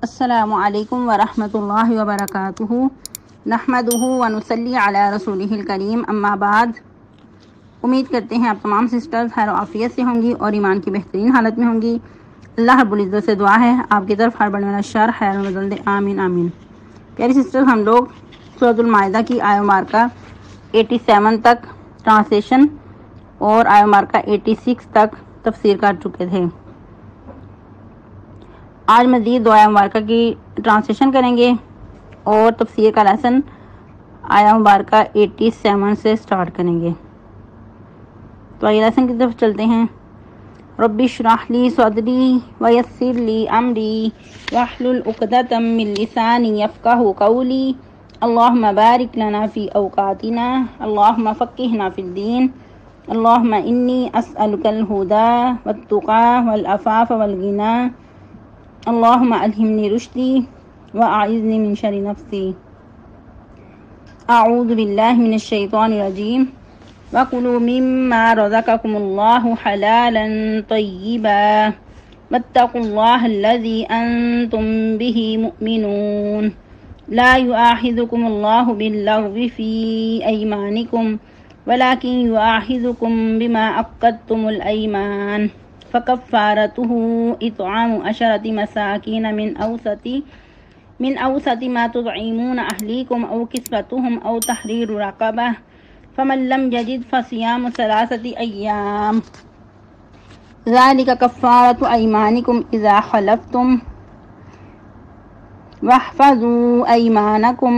السلام علیکم ورحمۃ اللہ وبرکاتہ نحمدہ ونصلی علی رسولہ الکریم اما بعد۔ امید کرتے ہیں آپ تمام سسٹرز خیر و عافیت سے ہوں گی اور ایمان کی بہترین حالت میں ہوں گی۔ اللہ رب العزت سے دعا ہے آپ کی طرف ہر بڑے والا شر خیر و بدل دے، آمین آمین۔ پیاری سسٹرز، ہم لوگ سورۃ المائدہ کی آیہ مارکہ 87 تک ٹرانسلیشن اور آیہ مارکہ 86 تک تفسیر کر چکے تھے۔ آج مزید 2 آیہ مبارکہ کی ٹرانسلیشن کریں گے اور تفسیر کا لیسن آیہ مبارکہ 87 سے سٹارٹ کریں گے۔ تو آئیے لیسن کی طرف چلتے ہیں۔ رب اشرح لی صدری ویسر لی امری واحلل عقدۃ من لسانی یفقہوا قولی اللہم بارک لنا فی اوقاتنا اللہم فقہنا فی الدین اللہم انی اسألک الہدی والتقی والعفاف والغنی اللہم الہمنی رشدی واعذنی من شر نفسی اعوذ باللہ من الشیطان الرجیم وَكُلُوا مِمَّا رَزَقَكُمُ اللَّهُ حَلَالًا طَيِّبًا وَاتَّقُوا اللَّهَ الَّذِي أَنْتُمْ بِهِ مُؤْمِنُونَ لَا يُؤَاخِذُكُمُ اللَّهُ بِاللَّغْوِ فِي أَيْمَانِكُمْ وَلَكِنْ يُؤَاخِذُكُمْ بِمَا عَقَّدتُّمُ الْأَيْمَانَ فَكَفَّارَتُهُ إِطْعَامُ 10 مساكين من أوسط ما تطعمون أهليكم أو كسوتهم أو تحرير رقبة فمن لم يجد فصيام 3 أيام ذلك كفارة أيمانكم إذا حلفتم واحفظوا أيمانكم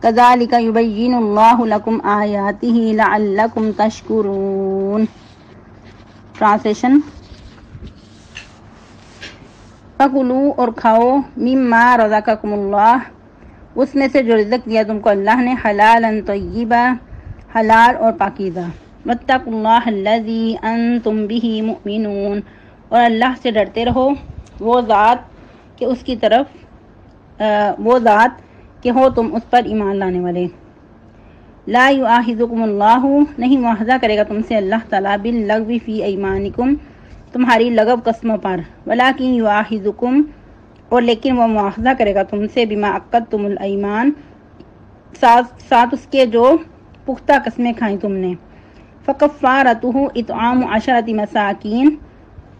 كذلك يبين الله لكم آياته لعلكم تشكرون۔ ٹرانسلیشن۔ فَكُلُوا اور کھاؤ مما رزقکم اللہ اس میں سے جو رزق دیا تم کو اللہ نے، حلالا طیبا حلال اور پاکیزہ، واتقوا اللہ الذی انتم بہ مؤمنون اور اللہ سے ڈرتے رہو، وہ ذات کہ ہو تم اس پر ایمان لانے والے۔ لا یؤاخذکم اللہ نہیں مواخذہ کرے گا تم سے اللہ تعالیٰ باللغو فی ایمانکم تمہاری لغو قسموں پر، ولیکن یؤاخذکم اور لیکن وہ مواخذہ کرے گا تم سے بما عقدتم الایمان ساتھ اس کے جو پختہ قسمیں کھائیں تم نے۔ فکفارتہ اطعام 10 مساکین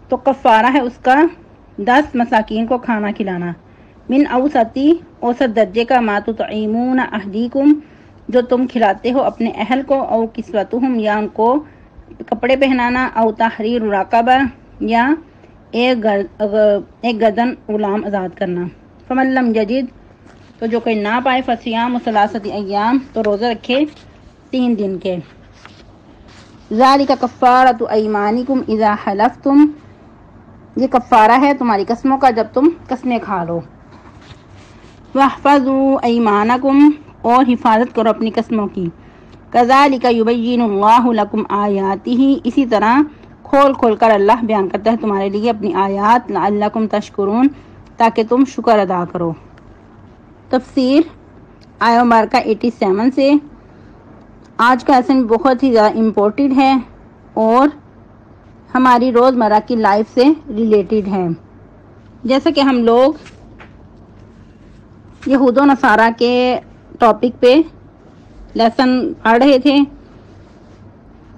تو کفارہ ہے اس کا 10 مساکین کو کھانا کھلانا، من اوسطی اوسط درجے کا، ما تطعمون اہلیکم جو تم کھلاتے ہو اپنے اہل کو، او کسوتہم یا ان کو کپڑے پہنانا، او تحریر رقبہ یا ایک گردن غلام آزاد کرنا۔ فمن لم یجد تو جو کوئی نہ پائے، فصیام 3 ایام تو روزہ رکھے 3 دن کے۔ ذالک کفارۃ ایمانکم اذا حلفتم یہ کفارہ ہے تمہاری قسموں کا جب تم قسمیں کھا لو۔ واحفظوا ایمانکم اور حفاظت کرو اپنی قسموں کی۔ کذالک یبین اللہ لکم آیاتہ اسی طرح کھول کھول کر اللہ بیان کرتا ہے تمہارے لیے اپنی آیات، لعلکم تشکرون تاکہ تم شکر ادا کرو۔ تفسیر آیہ مبارکہ 87 سے۔ آج کا لیسن بہت ہی زیادہ امپورٹنٹ ہے اور ہماری روزمرہ کی لائف سے ریلیٹڈ ہے۔ جیسا کہ ہم لوگ یہود و نصارہ کے ٹاپک پہ لیسن پڑھ رہے تھے،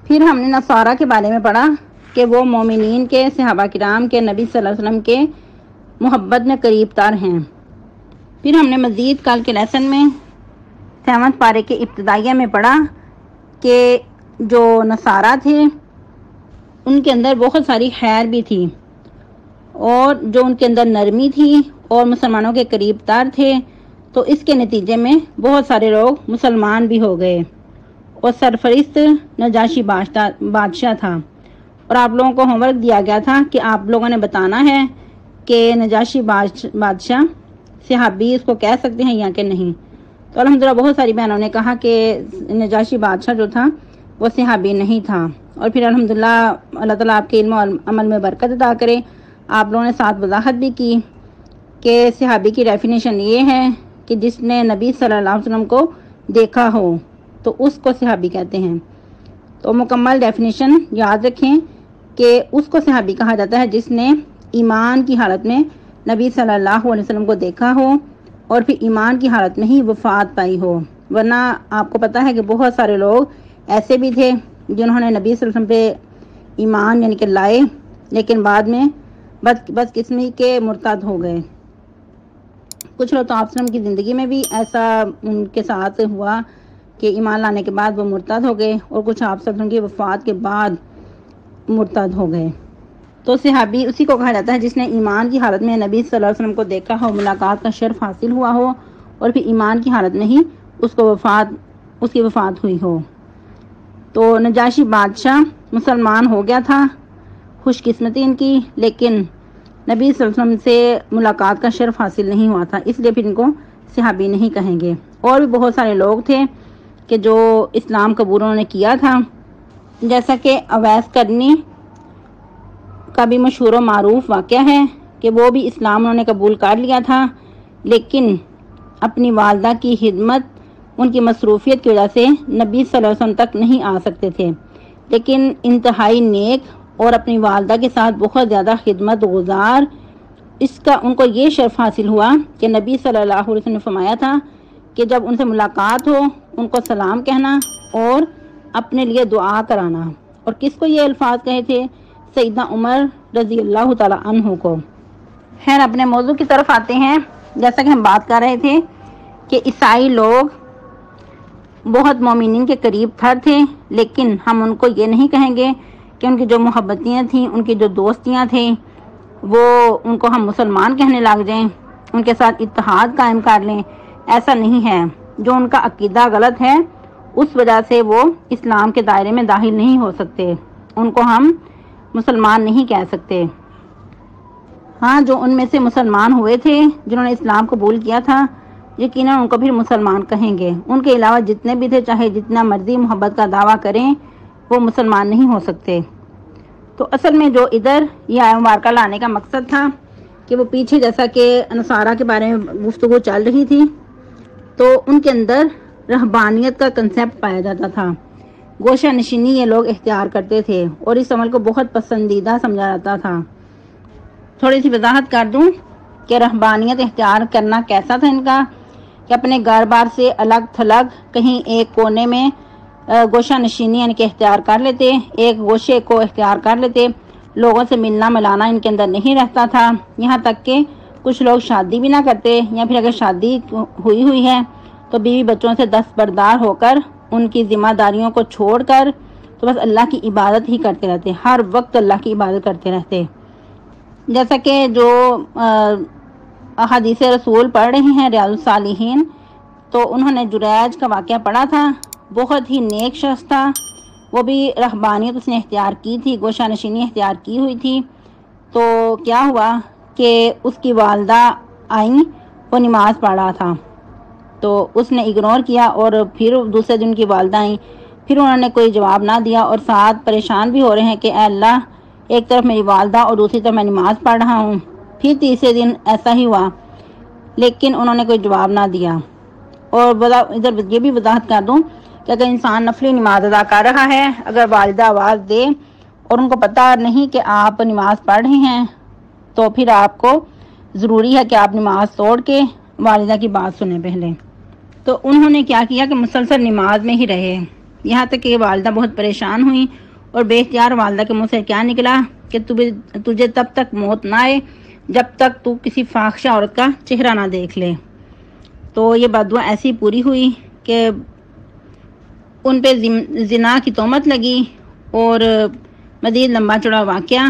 پھر ہم نے نصارہ کے بارے میں پڑھا کہ وہ مومنین کے، صحابہ کرام کے، نبی صلی اللہ علیہ وسلم کے محبت میں قریب تر ہیں۔ پھر ہم نے مزید کل کے لیسن میں 7 پارے کے ابتدائیہ میں پڑھا کہ جو نصارہ تھے ان کے اندر بہت ساری خیر بھی تھی اور جو ان کے اندر نرمی تھی اور مسلمانوں کے قریب تر تھے، تو اس کے نتیجے میں بہت سارے لوگ مسلمان بھی ہو گئے اور سرفرست نجاشی بادشاہ تھا، اور آپ لوگوں کو ہوم ورک دیا گیا تھا کہ آپ لوگوں نے بتانا ہے کہ نجاشی بادشاہ صحابی اس کو کہہ سکتے ہیں یا کہ نہیں۔ تو الحمدللہ بہت ساری بہنوں نے کہا کہ نجاشی بادشاہ جو تھا وہ صحابی نہیں تھا، اور پھر الحمدللہ اللہ تعالیٰ آپ کے علم و عمل میں برکت عطا کرے۔ آپ لوگوں نے ساتھ وضاحت بھی کی کہ صحابی کی ڈیفینیشن یہ ہے کہ جس نے نبی صلی اللہ علیہ وسلم کو دیکھا ہو تو اس کو صحابی کہتے ہیں۔ تو مکمل ڈیفینیشن یاد رکھیں کہ اس کو صحابی کہا جاتا ہے جس نے ایمان کی حالت میں نبی صلی اللہ علیہ وسلم کو دیکھا ہو اور پھر ایمان کی حالت میں ہی وفات پائی ہو، ورنہ آپ کو پتہ ہے کہ بہت سارے لوگ ایسے بھی تھے جنہوں نے نبی صلی اللہ علیہ وسلم پہ ایمان یعنی کہ لائے، لیکن بعد میں بس قسمی کے مرتد ہو گئے۔ کچھ لوگ تو آپ صلی اللہ علیہ وسلم کی زندگی میں بھی ایسا ان کے ساتھ ہوا کہ ایمان لانے کے بعد وہ مرتد ہو گئے، اور کچھ آپ صلی اللہ علیہ وسلم کی وفات کے بعد مرتد ہو گئے۔ تو صحابی اسی کو کہا جاتا ہے جس نے ایمان کی حالت میں نبی صلی اللہ علیہ وسلم کو دیکھا ہو، ملاقات کا شرف حاصل ہوا ہو، اور پھر ایمان کی حالت میں ہی اس کی وفات ہوئی ہو۔ تو نجاشی بادشاہ مسلمان ہو گیا تھا، خوش قسمتی ان کی، لیکن نبی صلی اللہ علیہ وسلم سے ملاقات کا شرف حاصل نہیں ہوا تھا، اس لیے پھر ان کو صحابی نہیں کہیں گے۔ اور بھی بہت سارے لوگ تھے کہ جو اسلام قبول انہوں نے کیا تھا، جیسا کہ اویس کرنی کا بھی مشہور و معروف واقعہ ہے کہ وہ بھی اسلام انہوں نے قبول کر لیا تھا، لیکن اپنی والدہ کی خدمت ان کی مصروفیت کی وجہ سے نبی صلی اللہ علیہ وسلم تک نہیں آ سکتے تھے، لیکن انتہائی نیک اور اپنی والدہ کے ساتھ بہت زیادہ خدمت گزار، اس کا ان کو یہ شرف حاصل ہوا کہ نبی صلی اللہ علیہ وسلم نے فرمایا تھا کہ جب ان سے ملاقات ہو ان کو سلام کہنا اور اپنے لیے دعا کرانا۔ اور کس کو یہ الفاظ کہے تھے؟ سیدنا عمر رضی اللہ تعالی عنہ کو۔ خیر اپنے موضوع کی طرف آتے ہیں۔ جیسا کہ ہم بات کر رہے تھے کہ عیسائی لوگ بہت مومنین کے قریب تھے، لیکن ہم ان کو یہ نہیں کہیں گے کہ ان کی جو محبتیاں تھیں، ان کی جو دوستیاں تھیں، وہ ان کو ہم مسلمان کہنے لگ جائیں، ان کے ساتھ اتحاد قائم کر لیں۔ ایسا نہیں ہے۔ جو ان کا عقیدہ غلط ہے اس وجہ سے وہ اسلام کے دائرے میں داخل نہیں ہو سکتے، ان کو ہم مسلمان نہیں کہہ سکتے۔ ہاں جو ان میں سے مسلمان ہوئے تھے، جنہوں نے اسلام قبول کیا تھا، یقیناً ان کو پھر مسلمان کہیں گے۔ ان کے علاوہ جتنے بھی تھے، چاہے جتنا مرضی محبت کا دعویٰ کریں، وہ مسلمان نہیں ہو سکتے۔ تو اصل میں جو ادھر یہ آیت مبارکہ لانے کا مقصد تھا کہ وہ پیچھے جیسا کہ نصارہ کے بارے میں گفتگو چل رہی تھی، تو ان کے اندر رہبانیت کا کنسیپٹ پایا جاتا تھا، گوشہ نشینی یہ لوگ اختیار کرتے تھے، اور اس عمل کو بہت پسندیدہ سمجھا جاتا تھا۔ تھوڑی سی وضاحت کر دوں کہ رہبانیت اختیار کرنا کیسا تھا ان کا، کہ اپنے گھر بار سے الگ تھلگ کہیں ایک کونے میں گوشہ نشینی یعنی کہ اختیار کر لیتے، ایک گوشے کو اختیار کر لیتے، لوگوں سے ملنا ملانا ان کے اندر نہیں رہتا تھا، یہاں تک کہ کچھ لوگ شادی بھی نہ کرتے، یا پھر اگر شادی ہوئی ہے تو بیوی بچوں سے دستبردار ہو کر ان کی ذمہ داریوں کو چھوڑ کر تو بس اللہ کی عبادت ہی کرتے رہتے، ہر وقت اللہ کی عبادت کرتے رہتے۔ جیسا کہ جو احادیث رسول پڑھ رہے ہیں ریاض الصالحین، تو انہوں نے جریج کا واقعہ پڑھا تھا، بہت ہی نیک شخص تھا، وہ بھی رہبانیت اس نے اختیار کی تھی، گوشہ نشینی اختیار کی ہوئی تھی۔ تو کیا ہوا کہ اس کی والدہ آئیں، وہ نماز پڑھ رہا تھا تو اس نے اگنور کیا، اور پھر دوسرے دن کی والدہ آئیں، پھر انہوں نے کوئی جواب نہ دیا، اور ساتھ پریشان بھی ہو رہے ہیں کہ اے اللہ، ایک طرف میری والدہ اور دوسری طرف میں نماز پڑھ رہا ہوں۔ پھر تیسرے دن ایسا ہی ہوا، لیکن انہوں نے کوئی جواب نہ دیا۔ اور ادھر یہ بھی وضاحت کر دوں کہ اگر انسان نفلی نماز ادا کر رہا ہے، اگر والدہ آواز دے اور ان کو پتہ نہیں کہ آپ نماز پڑھ رہے ہیں، تو پھر آپ کو ضروری ہے کہ آپ نماز توڑ کے والدہ کی بات سنیں پہلے۔ تو انہوں نے کیا کیا کہ مسلسل نماز میں ہی رہے، یہاں تک کہ والدہ بہت پریشان ہوئی، اور بے اختیار والدہ کے منہ سے کیا نکلا کہ تجھے تب تک موت نہ آئے جب تک تو کسی فاحشہ عورت کا چہرہ نہ دیکھ لے۔ تو یہ بددعا ایسی پوری ہوئی کہ ان پہ زنا کی تہمت لگی، اور مزید لمبا چوڑا واقعہ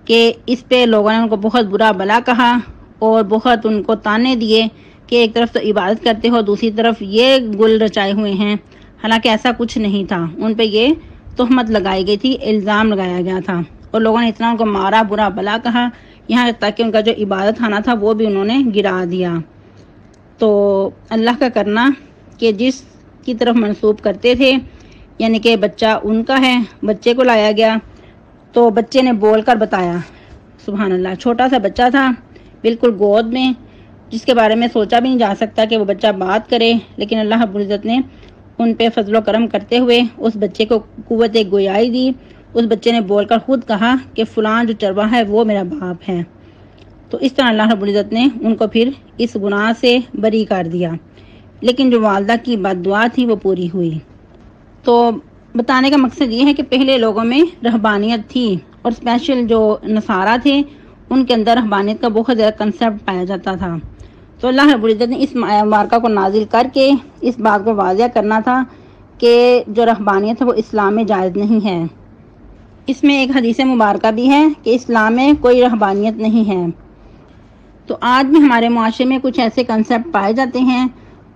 کہ اس پہ لوگوں نے ان کو بہت برا بلا کہا، اور بہت ان کو تانے دیے کہ ایک طرف تو عبادت کرتے ہو، دوسری طرف یہ گل رچائے ہوئے ہیں، حالانکہ ایسا کچھ نہیں تھا۔ ان پہ یہ تہمت لگائی گئی تھی، الزام لگایا گیا تھا، اور لوگوں نے اتنا ان کو مارا، برا بلا کہا، یہاں تک کہ ان کا جو عبادت خانہ تھا وہ بھی انہوں نے گرا دیا۔ تو اللہ کا کرنا کہ جس کی طرف منسوب کرتے تھے، یعنی کہ بچہ ان کا ہے، بچے کو لایا گیا، تو بچے نے بول کر بتایا، سبحان اللہ، چھوٹا سا بچہ تھا بالکل گود میں، جس کے بارے میں سوچا بھی نہیں جا سکتا کہ وہ بچہ بات کرے، لیکن اللہ رب العزت نے ان پہ فضل و کرم کرتے ہوئے اس بچے کو قوت گویائی دی۔ اس بچے نے بول کر خود کہا کہ فلاں جو چرواہا ہے وہ میرا باپ ہے۔ تو اس طرح اللہ رب العزت نے ان کو پھر اس گناہ سے بری کر دیا، لیکن جو والدہ کی بد دعا تھی وہ پوری ہوئی۔ تو بتانے کا مقصد یہ ہے کہ پہلے لوگوں میں رہبانیت تھی، اور اسپیشل جو نصارہ تھے ان کے اندر رہبانیت کا بہت زیادہ کنسیپٹ پایا جاتا تھا۔ تو اللہ رب العزت نے اس مبارکہ کو نازل کر کے اس بات کو واضح کرنا تھا کہ جو رہبانیت ہے وہ اسلام میں جائز نہیں ہے۔ اس میں ایک حدیث مبارکہ بھی ہے کہ اسلام میں کوئی رہبانیت نہیں ہے۔ تو آج بھی ہمارے معاشرے میں کچھ ایسے کنسیپٹ پائے جاتے ہیں،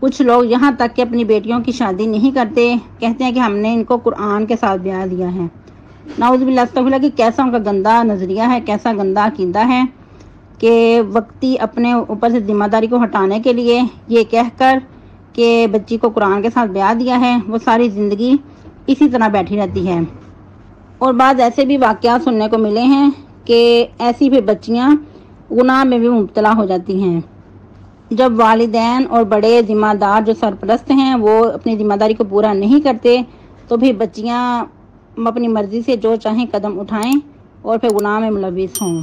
کچھ لوگ یہاں تک کہ اپنی بیٹیوں کی شادی نہیں کرتے، کہتے ہیں کہ ہم نے ان کو قرآن کے ساتھ بیاہ دیا ہے۔ نعوذ باللہ استغفر اللہ، کہ کیسا ان کا گندا نظریہ ہے، کیسا گندا عقیدہ ہے کہ وقتی اپنے اوپر سے ذمہ داری کو ہٹانے کے لیے یہ کہہ کر کہ بچی کو قرآن کے ساتھ بیاہ دیا ہے، وہ ساری زندگی اسی طرح بیٹھی رہتی ہے۔ اور بعض ایسے بھی واقعات سننے کو ملے ہیں کہ ایسی بھی بچیاں گناہ میں بھی مبتلا ہو جاتی ہیں۔ جب والدین اور بڑے ذمہ دار جو سرپرست ہیں وہ اپنی ذمہ داری کو پورا نہیں کرتے تو بھی بچیاں اپنی مرضی سے جو چاہیں قدم اٹھائیں اور پھر گناہ میں ملوث ہوں۔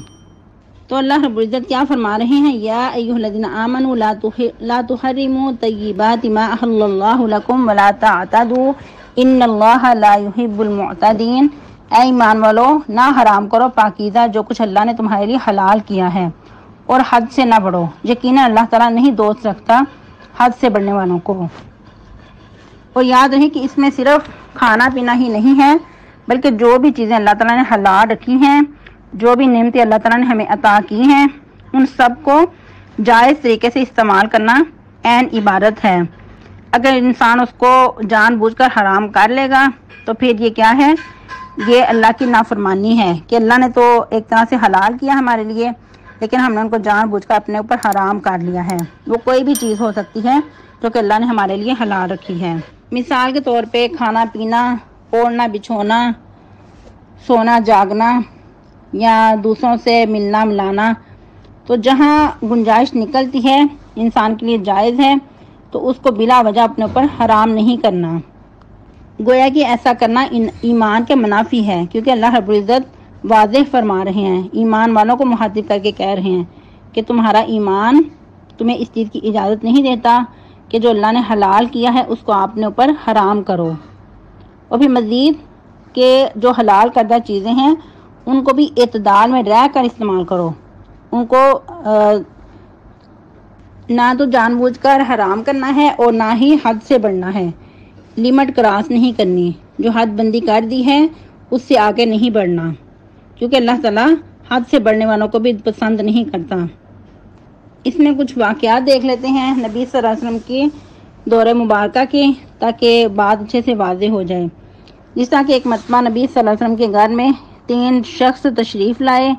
تو اللہ رب العزت کیا فرما رہے ہیں؟ یا ایھا الذین آمنوا لا تحرموا طیبات ما احل اللہ لکم ولا تعتدوا ان اللہ لا یحب المعتدین۔ اے ایمان والو، نہ حرام کرو پاکیزہ جو کچھ اللہ نے تمہارے لیے حلال کیا ہے، اور حد سے نہ بڑھو، یقیناً اللہ تعالیٰ نہیں دوست رکھتا حد سے بڑھنے والوں کو۔ اور یاد رہے کہ اس میں صرف کھانا پینا ہی نہیں ہے، بلکہ جو بھی چیزیں اللہ تعالیٰ نے حلال رکھی ہیں، جو بھی نعمتیں اللہ تعالیٰ نے ہمیں عطا کی ہیں، ان سب کو جائز طریقے سے استعمال کرنا عین عبادت ہے۔ اگر انسان اس کو جان بوجھ کر حرام کر لے گا تو پھر یہ کیا ہے؟ یہ اللہ کی نافرمانی ہے کہ اللہ نے تو ایک طرح سے حلال کیا ہمارے لیے، لیکن ہم نے ان کو جان بوجھ کر اپنے اوپر حرام کر لیا ہے۔ وہ کوئی بھی چیز ہو سکتی ہے جو کہ اللہ نے ہمارے لیے حلال رکھی ہے۔ مثال کے طور پہ کھانا پینا، اوڑھنا بچھونا، سونا جاگنا، یا دوسروں سے ملنا ملانا، تو جہاں گنجائش نکلتی ہے انسان کے لیے جائز ہے، تو اس کو بلا وجہ اپنے اوپر حرام نہیں کرنا۔ گویا کہ ایسا کرنا ایمان کے منافی ہے، کیونکہ اللہ رب العزت واضح فرما رہے ہیں، ایمان والوں کو مخاطب کر کے کہہ رہے ہیں کہ تمہارا ایمان تمہیں اس چیز کی اجازت نہیں دیتا کہ جو اللہ نے حلال کیا ہے اس کو آپ نے اوپر حرام کرو۔ اور پھر مزید کہ جو حلال کردہ چیزیں ہیں ان کو بھی اعتدال میں رہ کر استعمال کرو، ان کو نہ تو جان بوجھ کر حرام کرنا ہے اور نہ ہی حد سے بڑھنا ہے، لمٹ کراس نہیں کرنی، جو حد بندی کر دی ہے اس سے آگے نہیں بڑھنا، کیونکہ اللہ تعالیٰ حد سے بڑھنے والوں کو بھی پسند نہیں کرتا۔ اس میں کچھ واقعات دیکھ لیتے ہیں نبی صلی اللہ علیہ وسلم کی دور مبارکہ کے، تاکہ بات اچھے سے واضح ہو جائے۔ جس طرح کہ ایک مرتبہ نبی صلی اللہ علیہ وسلم کے گھر میں 3 شخص تشریف لائے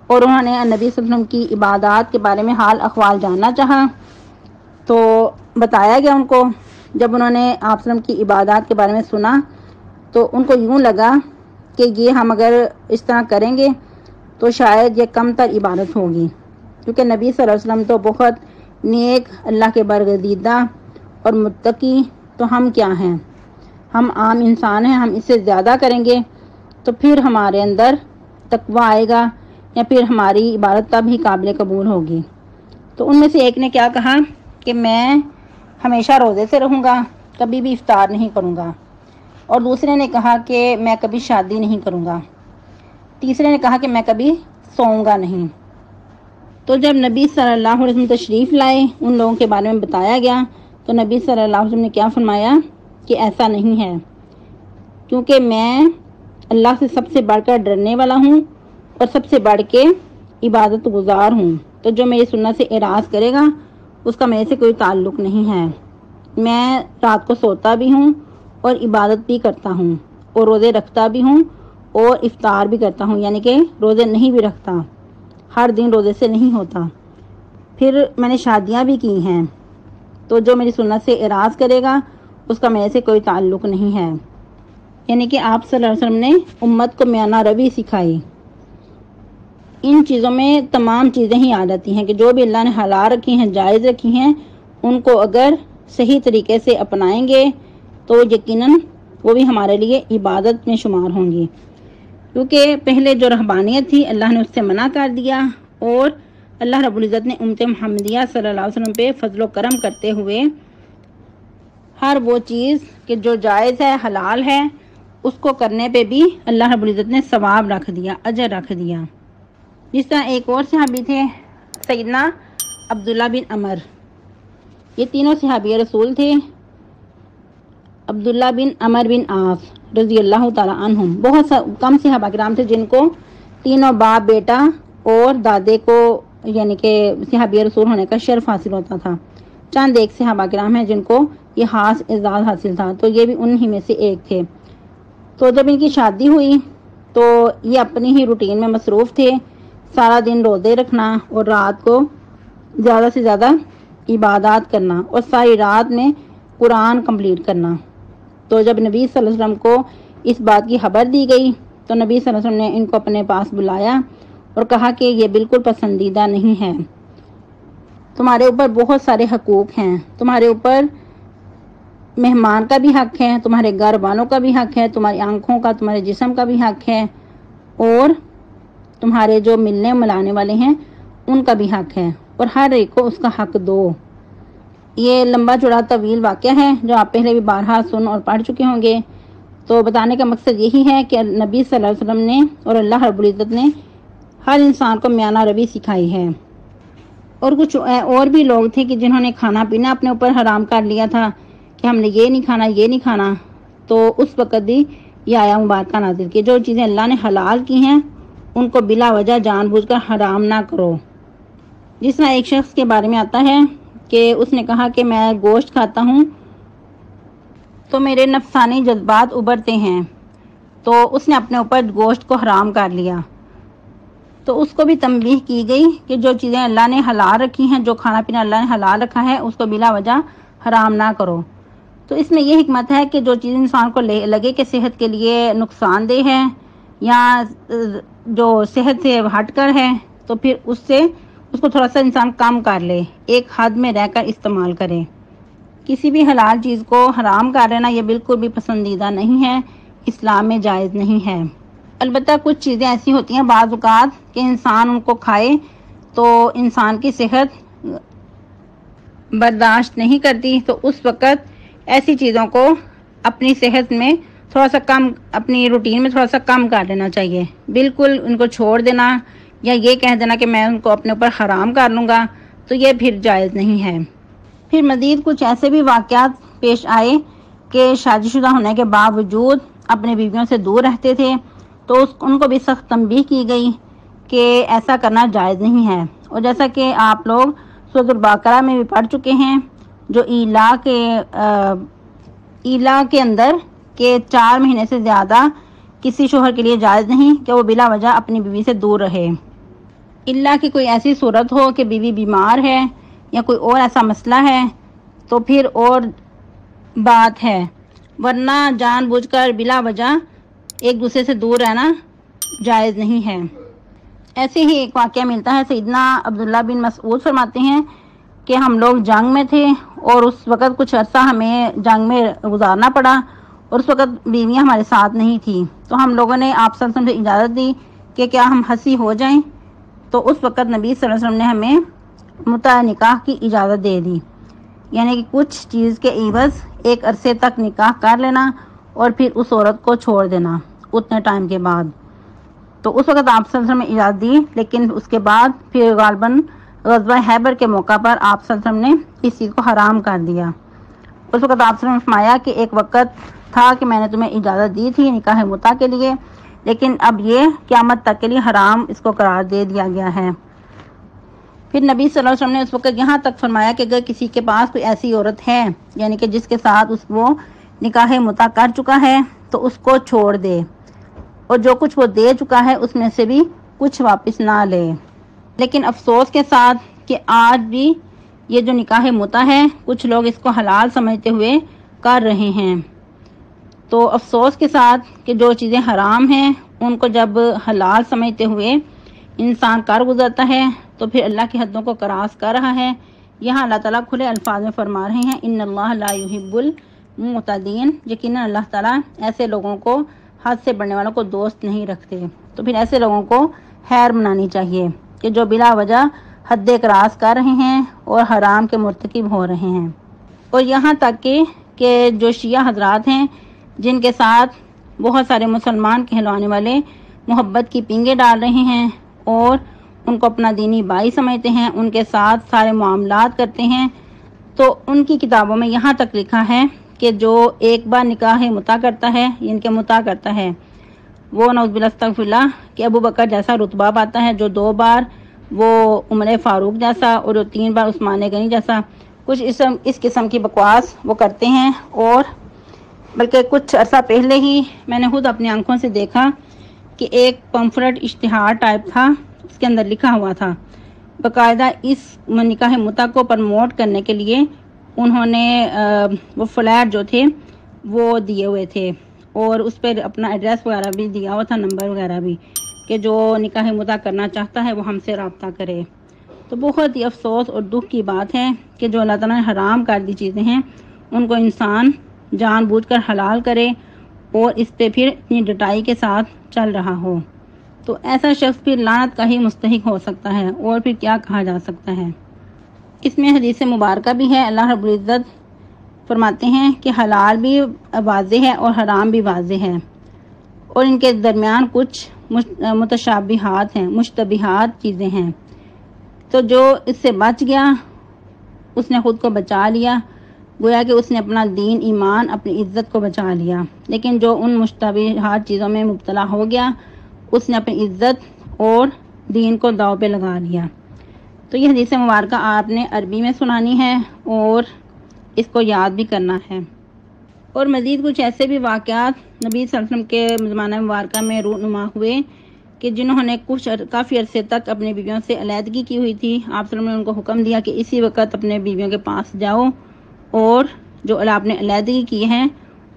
اور انہوں نے نبی صلی اللہ علیہ وسلم کی عبادات کے بارے میں حال احوال جاننا چاہا، تو بتایا گیا ان کو۔ جب انہوں نے آپ صلی اللہ علیہ وسلم کی عبادات کے بارے میں سنا تو ان کو یوں لگا کہ یہ ہم اگر اس طرح کریں گے تو شاید یہ کم تر عبادت ہوگی، کیونکہ نبی صلی اللہ علیہ وسلم تو بہت نیک، اللہ کے برگزیدہ اور متقی، تو ہم کیا ہیں؟ ہم عام انسان ہیں، ہم اس سے زیادہ کریں گے تو پھر ہمارے اندر تقوی آئے گا یا پھر ہماری عبادت تب ہی قابل قبول ہوگی۔ تو ان میں سے ایک نے کیا کہا کہ میں ہمیشہ روزے سے رہوں گا، کبھی بھی افطار نہیں کروں گا، اور دوسرے نے کہا کہ میں کبھی شادی نہیں کروں گا، تیسرے نے کہا کہ میں کبھی سوؤں گا نہیں۔ تو جب نبی صلی اللہ علیہ وسلم تشریف لائے، ان لوگوں کے بارے میں بتایا گیا، تو نبی صلی اللہ علیہ وسلم نے کیا فرمایا کہ ایسا نہیں ہے، کیونکہ میں اللہ سے سب سے بڑھ کر ڈرنے والا ہوں اور سب سے بڑھ کے عبادت گزار ہوں، تو جو میری سنت سے اعراض کرے گا اس کا میرے سے کوئی تعلق نہیں ہے۔ میں رات کو سوتا بھی ہوں اور عبادت بھی کرتا ہوں، اور روزے رکھتا بھی ہوں اور افطار بھی کرتا ہوں، یعنی کہ روزے نہیں بھی رکھتا، ہر دن روزے سے نہیں ہوتا۔ پھر میں نے شادیاں بھی کی ہیں، تو جو میری سنت سے اعراض کرے گا اس کا میرے سے کوئی تعلق نہیں ہے۔ یعنی کہ آپ صلی اللہ علیہ وسلم نے امت کو میانہ روی سکھائی۔ ان چیزوں میں تمام چیزیں ہی آ جاتی ہیں کہ جو بھی اللہ نے حلال رکھی ہیں، جائز رکھی ہیں، ان کو اگر صحیح طریقے سے اپنائیں گے تو یقیناً وہ بھی ہمارے لیے عبادت میں شمار ہوں گی، کیونکہ پہلے جو رہبانیت تھی اللہ نے اس سے منع کر دیا، اور اللہ رب العزت نے امت محمدیہ صلی اللہ علیہ وسلم پہ فضل و کرم کرتے ہوئے ہر وہ چیز کہ جو جائز ہے، حلال ہے، اس کو کرنے پہ بھی اللہ رب العزت نے ثواب رکھ دیا، اجر رکھ دیا۔ جس طرح ایک اور صحابی تھے سیدنا عبداللہ بن عمر، یہ تینوں صحابی رسول تھے۔ عبداللہ بن عمر بن عاص رضی اللہ تعالیٰ عنہم، بہت کم صحابہ کرام تھے جن کو تینوں باپ، بیٹا اور دادے کو یعنی کہ صحابی رسول ہونے کا شرف حاصل ہوتا تھا۔ چند ایک صحابہ کرام ہیں جن کو یہ خاص اعزاز حاصل تھا، تو یہ بھی انہی میں سے ایک تھے۔ تو جب ان کی شادی ہوئی تو یہ اپنی ہی روٹین میں مصروف تھے، سارا دن روزے رکھنا اور رات کو زیادہ سے زیادہ عبادات کرنا اور ساری رات میں قرآن کمپلیٹ کرنا۔ تو جب نبی صلی اللہ علیہ وسلم کو اس بات کی خبر دی گئی تو نبی صلی اللہ علیہ وسلم نے ان کو اپنے پاس بلایا اور کہا کہ یہ بالکل پسندیدہ نہیں ہے، تمہارے اوپر بہت سارے حقوق ہیں، تمہارے اوپر مہمان کا بھی حق ہے، تمہارے گھر والوں کا بھی حق ہے، تمہاری آنکھوں کا، تمہارے جسم کا بھی حق ہے، اور تمہارے جو ملنے ملانے والے ہیں ان کا بھی حق ہے، اور ہر ایک کو اس کا حق دو۔ یہ لمبا چوڑا طویل واقعہ ہے جو آپ پہلے بھی بارہا سن اور پڑھ چکے ہوں گے۔ تو بتانے کا مقصد یہی ہے کہ نبی صلی اللہ علیہ وسلم نے اور اللہ رب العزت نے ہر انسان کو میانہ روی سکھائی ہے۔ اور کچھ اور بھی لوگ تھے کہ جنہوں نے کھانا پینا اپنے اوپر حرام کر لیا تھا کہ ہم نے یہ نہیں کھانا، یہ نہیں کھانا، تو اس وقت بھی یہ آیا مبارکہ نازل کہ جو چیزیں اللہ نے حلال کی ہیں ان کو بلا وجہ جان بوجھ کر حرام نہ کرو۔ جس طرح ایک شخص کے بارے میں آتا ہے کہ اس نے کہا کہ میں گوشت کھاتا ہوں تو میرے نفسانی جذبات ابھرتے ہیں، تو اس نے اپنے اوپر گوشت کو حرام کر لیا۔ تو اس کو بھی تنبیہ کی گئی کہ جو چیزیں اللہ نے حلال رکھی ہیں، جو کھانا پینا اللہ نے حلال رکھا ہے، اس کو بلا وجہ حرام نہ کرو۔ تو اس میں یہ حکمت ہے کہ جو چیز انسان کو لگے کہ صحت کے لیے نقصان دہ ہے یا جو صحت سے ہٹ کر ہے، تو پھر اس کو تھوڑا سا انسان کم کر لے، ایک حد میں رہ کر استعمال کرے۔ کسی بھی حلال چیز کو حرام کر لینا یہ بالکل بھی پسندیدہ نہیں ہے، اسلام میں جائز نہیں ہے۔ البتہ کچھ چیزیں ایسی ہوتی ہیں بعض اوقات کہ انسان ان کو کھائے تو انسان کی صحت برداشت نہیں کرتی، تو اس وقت ایسی چیزوں کو اپنی صحت میں تھوڑا سا کم، اپنی روٹین میں تھوڑا سا کم کر لینا چاہیے۔ بالکل ان کو چھوڑ دینا یا یہ کہہ دینا کہ میں ان کو اپنے اوپر حرام کر لوں گا تو یہ پھر جائز نہیں ہے۔ پھر مزید کچھ ایسے بھی واقعات پیش آئے کہ شادی شدہ ہونے کے باوجود اپنے بیویوں سے دور رہتے تھے، تو ان کو بھی سخت تنبیہ کی گئی کہ ایسا کرنا جائز نہیں ہے۔ اور جیسا کہ آپ لوگ سورۃ البقرہ میں بھی پڑھ چکے ہیں، جو ایلا کے اندر کہ 4 مہینے سے زیادہ کسی شوہر کے لیے جائز نہیں کہ وہ بلا وجہ اپنی بیوی سے دور رہے، الا کہ کوئی ایسی صورت ہو کہ بیوی بیمار ہے یا کوئی اور ایسا مسئلہ ہے تو پھر اور بات ہے، ورنہ جان بوجھ کر بلا وجہ ایک دوسرے سے دور رہنا جائز نہیں ہے۔ ایسے ہی ایک واقعہ ملتا ہے، سیدنا عبداللہ بن مسعود فرماتے ہیں کہ ہم لوگ جنگ میں تھے اور اس وقت کچھ عرصہ ہمیں جنگ میں گزارنا پڑا، اور اس وقت بیویاں ہمارے ساتھ نہیں تھیں، تو ہم لوگوں نے آپ صلی اللہ علیہ وسلم سے اجازت دی کہ کیا ہم ہنسی ہو جائیں، تو اس وقت نبی صلی اللہ علیہ وسلم نے ہمیں متع نکاح کی اجازت دے دی، یعنی کہ کچھ چیز کے عوض ایک عرصے تک نکاح کر لینا اور پھر اس عورت کو چھوڑ دینا اتنے ٹائم کے بعد۔ تو اس وقت آپ صلی اللہ علیہ وسلم نے اجازت دی، لیکن اس کے بعد پھر غالباً غزوہ خیبر کے موقع پر آپ صلی اللہ علیہ وسلم نے اس چیز کو حرام کر دیا۔ اس وقت آپ صلی اللہ علیہ وسلم نے فرمایا کہ ایک وقت تھا کہ میں نے تمہیں اجازت دی تھی نکاح متع کے لیے، لیکن اب یہ قیامت تک کے لیے حرام اس کو قرار دے دیا گیا ہے۔ پھر نبی صلی اللہ علیہ وسلم نے اس وقت یہاں تک فرمایا کہ اگر کسی کے پاس کوئی ایسی عورت ہے یعنی کہ جس کے ساتھ وہ نکاح متع کر چکا ہے تو اس کو چھوڑ دے، اور جو کچھ وہ دے چکا ہے اس میں سے بھی کچھ واپس نہ لے۔ لیکن افسوس کے ساتھ کہ آج بھی یہ جو نکاح متع ہے کچھ لوگ اس کو حلال سمجھتے ہوئے کر رہے ہیں، تو افسوس کے ساتھ کہ جو چیزیں حرام ہیں ان کو جب حلال سمجھتے ہوئے انسان کر گزرتا ہے تو پھر اللہ کی حدوں کو کراس کر رہا ہے۔ یہاں اللہ تعالیٰ کھلے الفاظ میں فرما رہے ہیں ان اللہ لا يحب المعتدین، یقیناً اللہ تعالیٰ ایسے لوگوں کو، حد سے بڑھنے والوں کو دوست نہیں رکھتے۔ تو پھر ایسے لوگوں کو خیر منانی چاہیے کہ جو بلا وجہ حد اقراص کر رہے ہیں اور حرام کے مرتکب ہو رہے ہیں۔ اور یہاں تک کہ جو شیعہ حضرات ہیں جن کے ساتھ بہت سارے مسلمان کہلانے والے محبت کی پینگیں ڈال رہے ہیں اور ان کو اپنا دینی بھائی سمجھتے ہیں، ان کے ساتھ سارے معاملات کرتے ہیں، تو ان کی کتابوں میں یہاں تک لکھا ہے کہ جو ایک بار نکاح متع کرتا ہے، ان کے متع کرتا ہے، وہ نعوذ باللہ استغفر اللہ کہ ابو بکر جیسا رتبہ پاتا ہے، جو 2 بار وہ عمر فاروق جیسا اور 3 بار عثمان غنی جیسا، کچھ اس قسم کی بکواس وہ کرتے ہیں۔ اور بلکہ کچھ عرصہ پہلے ہی میں نے خود اپنی آنکھوں سے دیکھا کہ ایک پمفلٹ اشتہار ٹائپ تھا، اس کے اندر لکھا ہوا تھا باقاعدہ اس نکاح متع کو پروموٹ کرنے کے لیے انہوں نے وہ فلیٹ جو تھے وہ دیے ہوئے تھے اور اس پہ اپنا ایڈریس وغیرہ بھی دیا ہوا تھا، نمبر وغیرہ بھی، کہ جو نکاح متع کرنا چاہتا ہے وہ ہم سے رابطہ کرے۔ تو بہت ہی افسوس اور دکھ کی بات ہے کہ جو اللہ تعالیٰ نے حرام کر دی چیزیں ہیں ان کو انسان جان بوجھ کر حلال کرے اور اس پہ پھر اتنی ڈٹائی کے ساتھ چل رہا ہو، تو ایسا شخص پھر لعنت کا ہی مستحق ہو سکتا ہے، اور پھر کیا کہا جا سکتا ہے۔ اس میں حدیث مبارکہ بھی ہے، اللہ رب العزت فرماتے ہیں کہ حلال بھی واضح ہے اور حرام بھی واضح ہے، اور ان کے درمیان کچھ متشابہات ہیں، مشتبہات چیزیں ہیں، تو جو اس سے بچ گیا اس نے خود کو بچا لیا، گویا کہ اس نے اپنا دین، ایمان، اپنی عزت کو بچا لیا۔ لیکن جو ان مشتبہات چیزوں میں مبتلا ہو گیا اس نے اپنی عزت اور دین کو داؤ پہ لگا لیا۔ تو یہ حدیث مبارکہ آپ نے عربی میں سنانی ہے اور اس کو یاد بھی کرنا ہے۔ اور مزید کچھ ایسے بھی واقعات نبی صلی اللہ علیہ وسلم کے زمانہ مبارکہ میں رونما ہوئے کہ جنہوں نے کافی عرصے تک اپنے بیویوں سے علیحدگی کی ہوئی تھی، آپ صلی اللہ علیہ وسلم نے ان کو حکم دیا کہ اسی وقت اپنے بیویوں کے پاس جاؤ اور جو آپ نے علیحدگی کی ہے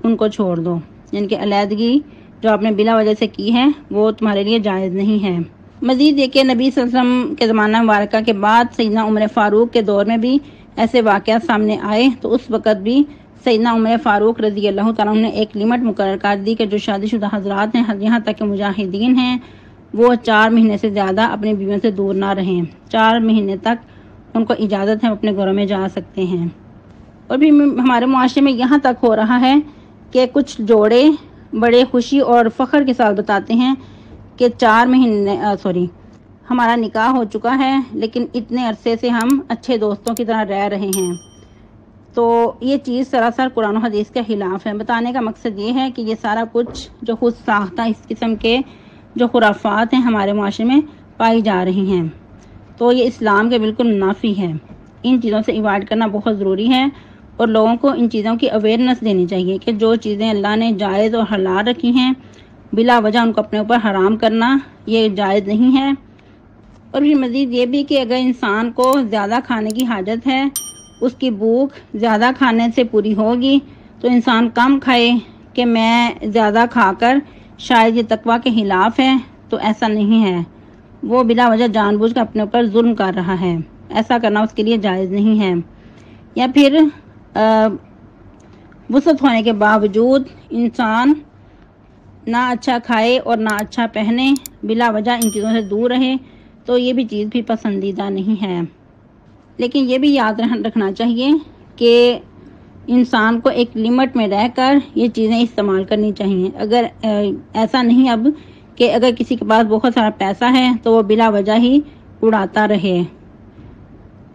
ان کو چھوڑ دو، یعنی کہ علیحدگی جو آپ نے بلا وجہ سے کی ہے وہ تمہارے لیے جائز نہیں ہے۔ مزید یہ کہ نبی صلی اللہ علیہ وسلم کے زمانہ مبارکہ کے بعد سیدنا عمر فاروق کے دور میں بھی ایسے واقعات سامنے آئے، تو اس وقت بھی سیدنا عمر فاروق رضی اللہ تعالیٰ عنہ نے ایک لمٹ مقرر کر دی کہ جو شادی شدہ حضرات ہیں، یہاں تک کہ مجاہدین ہیں، وہ 4 مہینے سے زیادہ اپنی بیویوں سے دور نہ رہیں، 4 مہینے تک ان کو اجازت ہے اپنے گھروں میں جا سکتے ہیں۔ اور بھی ہمارے معاشرے میں یہاں تک ہو رہا ہے کہ کچھ جوڑے بڑے خوشی اور فخر کے ساتھ بتاتے ہیں کہ 4 مہینے ہمارا نکاح ہو چکا ہے لیکن اتنے عرصے سے ہم اچھے دوستوں کی طرح رہ رہے ہیں۔ تو یہ چیز سراسر قرآن و حدیث کے خلاف ہے۔ بتانے کا مقصد یہ ہے کہ یہ سارا کچھ جو خود ساختہ اس قسم کے جو خرافات ہیں ہمارے معاشرے میں پائی جا رہی ہیں، تو یہ اسلام کے بالکل منافی ہے۔ ان چیزوں سے ایوائڈ کرنا بہت ضروری ہے اور لوگوں کو ان چیزوں کی اویئرنیس دینی چاہیے کہ جو چیزیں اللہ نے جائز اور حلال رکھی ہیں بلا وجہ ان کو اپنے اوپر حرام کرنا یہ جائز نہیں ہے۔ اور پھر مزید یہ بھی کہ اگر انسان کو زیادہ کھانے کی حاجت ہے، اس کی بھوک زیادہ کھانے سے پوری ہوگی، تو انسان کم کھائے کہ میں زیادہ کھا کر شاید یہ تقویٰ کے خلاف ہے، تو ایسا نہیں ہے۔ وہ بلا وجہ جان بوجھ کر اپنے اوپر ظلم کر رہا ہے، ایسا کرنا اس کے لیے جائز نہیں ہے۔ یا پھر وسعت ہونے کے باوجود انسان نہ اچھا کھائے اور نہ اچھا پہنے، بلا وجہ ان چیزوں سے دور رہے، تو یہ بھی چیز بھی پسندیدہ نہیں ہے۔ لیکن یہ بھی یاد رکھنا چاہیے کہ انسان کو ایک لمٹ میں رہ کر یہ چیزیں استعمال کرنی چاہیے۔ اگر ایسا نہیں اب کہ اگر کسی کے پاس بہت سارا پیسہ ہے تو وہ بلا وجہ ہی اڑاتا رہے،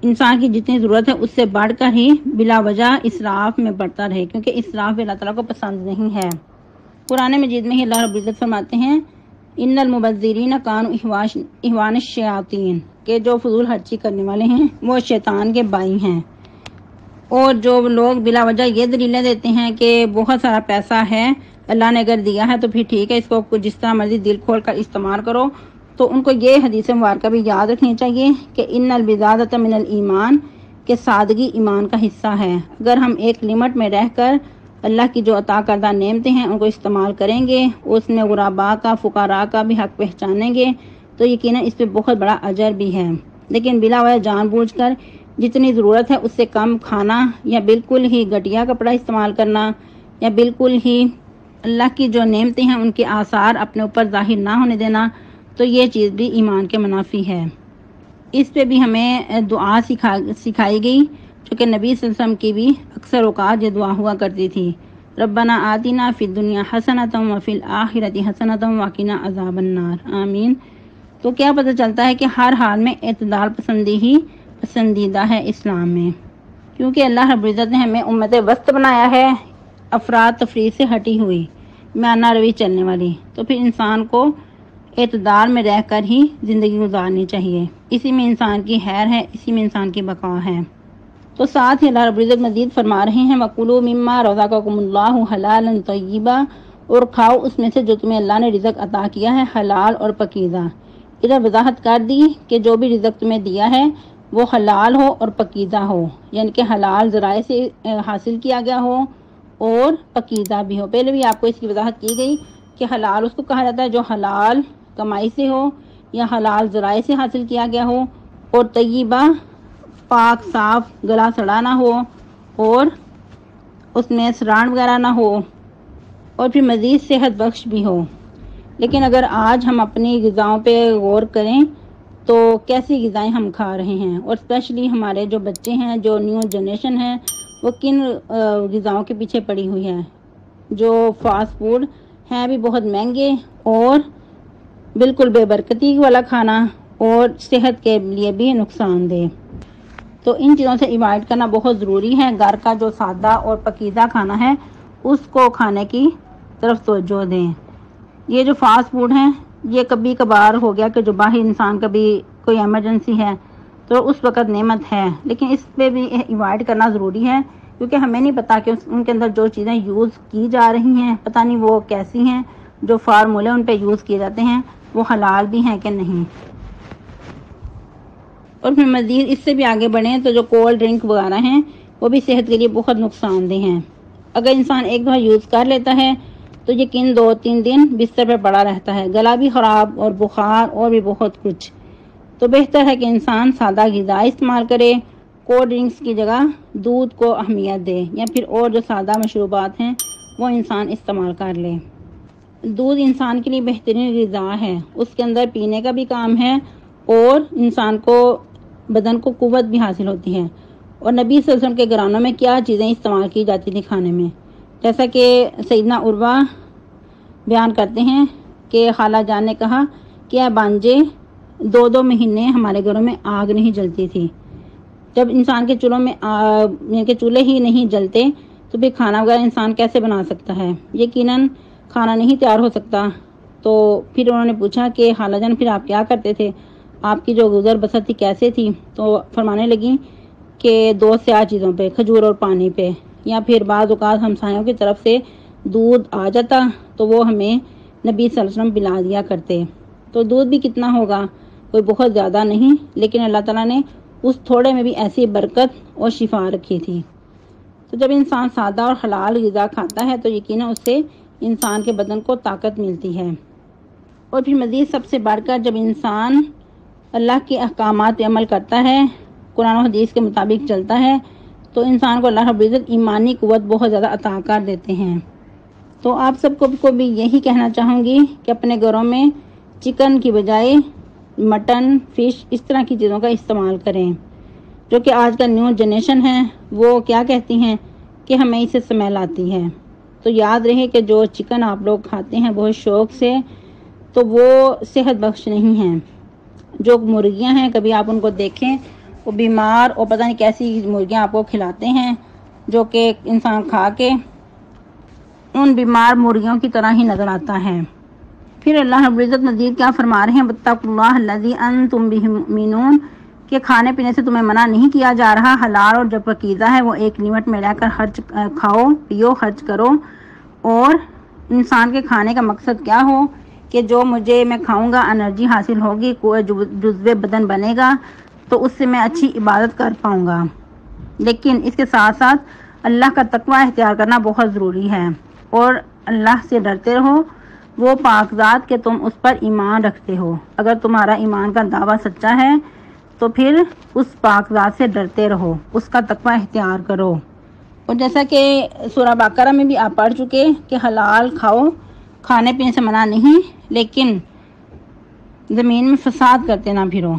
انسان کی جتنی ضرورت ہے اس سے بڑھ کر ہی بلا وجہ اسراف میں بڑھتا رہے، کیونکہ اسراف اللہ تعالیٰ کو پسند نہیں ہے۔ قرآن مجید میں ہی اللہ رب العزت فرماتے ہیں ان المبذرین کانوا اخوان الشیاطین، کہ جو فضول خرچی کرنے والے ہیں وہ شیطان کے بھائی ہیں۔ اور جو لوگ بلا وجہ یہ دلیلیں دیتے ہیں کہ بہت سارا پیسہ ہے، اللہ نے اگر دیا ہے تو پھر ٹھیک ہے، اس کو جس طرح مرضی دل کھول کر استعمال کرو، تو ان کو یہ حدیث مبارکہ بھی یاد رکھنی چاہیے کہ ان البذاذۃ من الایمان، کہ سادگی ایمان کا حصہ ہے۔ اگر ہم ایک لمٹ میں رہ کر اللہ کی جو عطا کردہ نعمتیں ہیں ان کو استعمال کریں گے، اس میں غرباء کا، فقراء کا بھی حق پہچانیں گے، تو یقیناً اس پہ بہت بڑا اجر بھی ہے۔ لیکن بلا وجہ جان بوجھ کر جتنی ضرورت ہے اس سے کم کھانا، یا بالکل ہی گھٹیا کپڑا استعمال کرنا، یا بالکل ہی اللہ کی جو نعمتیں ہیں ان کے آثار اپنے اوپر ظاہر نہ ہونے دینا، تو یہ چیز بھی ایمان کے منافی ہے۔ اس پہ بھی ہمیں دعا سکھائی گئی، جو کہ نبی صلی اللہ علیہ وسلم کی بھی اکثر اوقات یہ دعا ہوا کرتی تھی، ربنا آتنا فی الدنیا حسنۃ وفی الآخرۃ حسنۃ وقنا عذاب النار، آمین۔ تو کیا پتہ چلتا ہے کہ ہر حال میں اعتدال پسندی ہی پسندیدہ ہے اسلام میں، کیونکہ اللہ رب العزت نے ہمیں امت وسط بنایا ہے، افراد تفریط سے ہٹی ہوئی، میانہ روی چلنے والی۔ تو پھر انسان کو اعتدال میں رہ کر ہی زندگی گزارنی چاہیے، اسی میں انسان کی خیر ہے، اسی میں انسان کی بقا ہے۔ تو ساتھ ہی اللہ رب العزت مزید فرما رہے ہیں وَكُلُوا مِمَّا رَزَقَكُمُ اللَّهُ حَلَالًا طَيِّبًا، اور کھاؤ اس میں سے جو تمہیں اللہ نے رزق عطا کیا ہے حلال اور پاکیزہ۔ ادھر وضاحت کر دی کہ جو بھی رزق تمہیں دیا ہے وہ حلال ہو اور پاکیزہ ہو، یعنی کہ حلال ذرائع سے حاصل کیا گیا ہو اور پاکیزہ بھی ہو۔ پہلے بھی آپ کو اس کی وضاحت کی گئی کہ حلال اس کو کہا جاتا ہے جو حلال کمائی سے ہو یا حلال ذرائع سے حاصل کیا گیا ہو، اور طیبہ پاک صاف، گلا سڑا نہ ہو اور اس میں سران وغیرہ نہ ہو، اور پھر مزید صحت بخش بھی ہو۔ لیکن اگر آج ہم اپنی غذاؤں پہ غور کریں تو کیسی غذائیں ہم کھا رہے ہیں، اور اسپیشلی ہمارے جو بچے ہیں، جو نیو جنریشن ہے، وہ کن غذاؤں کے پیچھے پڑی ہوئی ہے، جو فاسٹ فوڈ ہیں بھی بہت مہنگے اور بالکل بے برکتی والا کھانا اور صحت کے لیے بھی نقصان دہ۔ تو ان چیزوں سے ایوائڈ کرنا بہت ضروری ہے۔ گھر کا جو سادہ اور پاکیزہ کھانا ہے اس کو کھانے کی طرف توجہ دیں۔ یہ جو فاسٹ فوڈ ہیں یہ کبھی کبھار ہو گیا کہ جو باہر انسان کبھی کوئی ایمرجنسی ہے تو اس وقت نعمت ہے، لیکن اس پہ بھی ایوائڈ کرنا ضروری ہے، کیونکہ ہمیں نہیں پتا کہ ان کے اندر جو چیزیں یوز کی جا رہی ہیں پتہ نہیں وہ کیسی ہیں، جو فارمولے ان پہ یوز کیے جاتے ہیں وہ حلال بھی ہیں کہ نہیں۔ اور پھر مزید اس سے بھی آگے بڑھیں تو جو کولڈ ڈرنک وغیرہ ہیں وہ بھی صحت کے لیے بہت نقصان دہ ہیں۔ اگر انسان ایک دفعہ یوز کر لیتا ہے تو یقین 2-3 دن بستر پہ پڑا رہتا ہے، گلا بھی خراب اور بخار اور بھی بہت کچھ۔ تو بہتر ہے کہ انسان سادہ غذا استعمال کرے، کولڈ ڈرنکس کی جگہ دودھ کو اہمیت دے، یا پھر اور جو سادہ مشروبات ہیں وہ انسان استعمال کر لے۔ دودھ انسان کے لیے بہترین غذا ہے، اس کے اندر پینے کا بھی کام ہے اور انسان کو بدن کو قوت بھی حاصل ہوتی ہے۔ اور نبی صلی اللہ علیہ وسلم کے گھرانوں میں کیا چیزیں استعمال کی جاتی تھی کھانے میں، جیسا کہ سیدنا عروہ بیان کرتے ہیں کہ خالہ جان نے کہا کہ اے بانجے 2 مہینے ہمارے گھروں میں آگ نہیں جلتی تھی۔ جب انسان کے چولہوں میں یعنی کہ چولہے ہی نہیں جلتے تو پھر کھانا وغیرہ انسان کیسے بنا سکتا ہے، یقیناً کھانا نہیں تیار ہو سکتا۔ تو پھر انہوں نے پوچھا کہ خالہ جان پھر آپ کیا کرتے تھے، آپ کی جو گزر بسر تھی کیسے تھی؟ تو فرمانے لگیں کہ 2 سے 8 چیزوں پہ، کھجور اور پانی پہ، یا پھر بعض اوقات ہمسایوں کی طرف سے دودھ آ جاتا تو وہ ہمیں نبی صلی اللہ علیہ وسلم پلا دیا کرتے۔ تو دودھ بھی کتنا ہوگا، کوئی بہت زیادہ نہیں، لیکن اللہ تعالیٰ نے اس تھوڑے میں بھی ایسی برکت اور شفا رکھی تھی۔ تو جب انسان سادہ اور حلال غذا کھاتا ہے تو یقیناً اس سے انسان کے بدن کو طاقت ملتی ہے۔ اور پھر مزید سب سے بڑھ کر جب انسان اللہ کے احکامات پہ عمل کرتا ہے، قرآن و حدیث کے مطابق چلتا ہے، تو انسان کو اللہ رب العزت ایمانی قوت بہت زیادہ عطا کر دیتے ہیں۔ تو آپ سب کو بھی یہی کہنا چاہوں گی کہ اپنے گھروں میں چکن کی بجائے مٹن، فش اس طرح کی چیزوں کا استعمال کریں، جو کہ آج کا نیو جنریشن ہے وہ کیا کہتی ہیں کہ ہمیں اسے سمیل آتی ہے۔ تو یاد رہے کہ جو چکن آپ لوگ کھاتے ہیں بہت شوق سے تو وہ صحت بخش نہیں ہیں۔ جو مرغیاں ہیں کبھی آپ ان کو دیکھیں وہ بیمار اور پتہ نہیں کیسی مرغیاں آپ کو کھلاتے ہیں، جو کہ انسان کھا کے ان بیمار مرغیوں کی طرح ہی نظر آتا ہے۔ پھر اللہ رب العزت مزید کیا فرما رہے ہیں، وَاتَّقُوا اللَّهَ الَّذِي أَنتُم بِهِ مُؤْمِنُونَ، کہ کھانے پینے سے تمہیں منع نہیں کیا جا رہا، حلال اور جو پاکیزہ ہے وہ ایک لیمٹ میں رہ کر کھاؤ پیو خرچ کرو۔ اور انسان کے کھانے کا مقصد کیا ہو کہ جو میں کھاؤں گا انرجی حاصل ہوگی، کوئی جزو بدن بنے گا تو اس سے میں اچھی عبادت کر پاؤں گا۔ لیکن اس کے ساتھ ساتھ اللہ کا تقوی اختیار کرنا بہت ضروری ہے، اور اللہ سے ڈرتے رہو، وہ پاک ذات کہ تم اس پر ایمان رکھتے ہو۔ اگر تمہارا ایمان کا دعویٰ سچا ہے تو پھر اس پاک ذات سے ڈرتے رہو، اس کا تقوی اختیار کرو۔ اور جیسا کہ سورہ بقرہ میں بھی آپ پڑھ چکے کہ حلال کھاؤ، کھانے پینے سے منع نہیں، لیکن زمین میں فساد کرتے نہ پھرو۔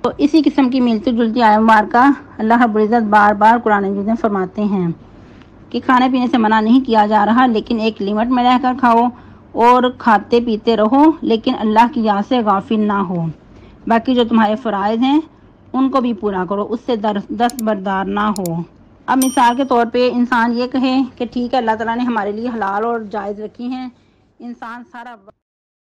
تو اسی قسم کی ملتی جلتی آیت مبارکہ اللہ رب العزت بار بار قرآن مجید میں فرماتے ہیں کہ کھانے پینے سے منع نہیں کیا جا رہا، لیکن ایک لمٹ میں رہ کر کھاؤ اور کھاتے پیتے رہو، لیکن اللہ کی یاد سے غافل نہ ہو۔ باقی جو تمہارے فرائض ہیں ان کو بھی پورا کرو، اس سے دستبردار نہ ہو۔ اب مثال کے طور پہ انسان یہ کہے کہ ٹھیک ہے اللہ تعالیٰ نے ہمارے لیے حلال اور جائز رکھی ہیں، انسان سارا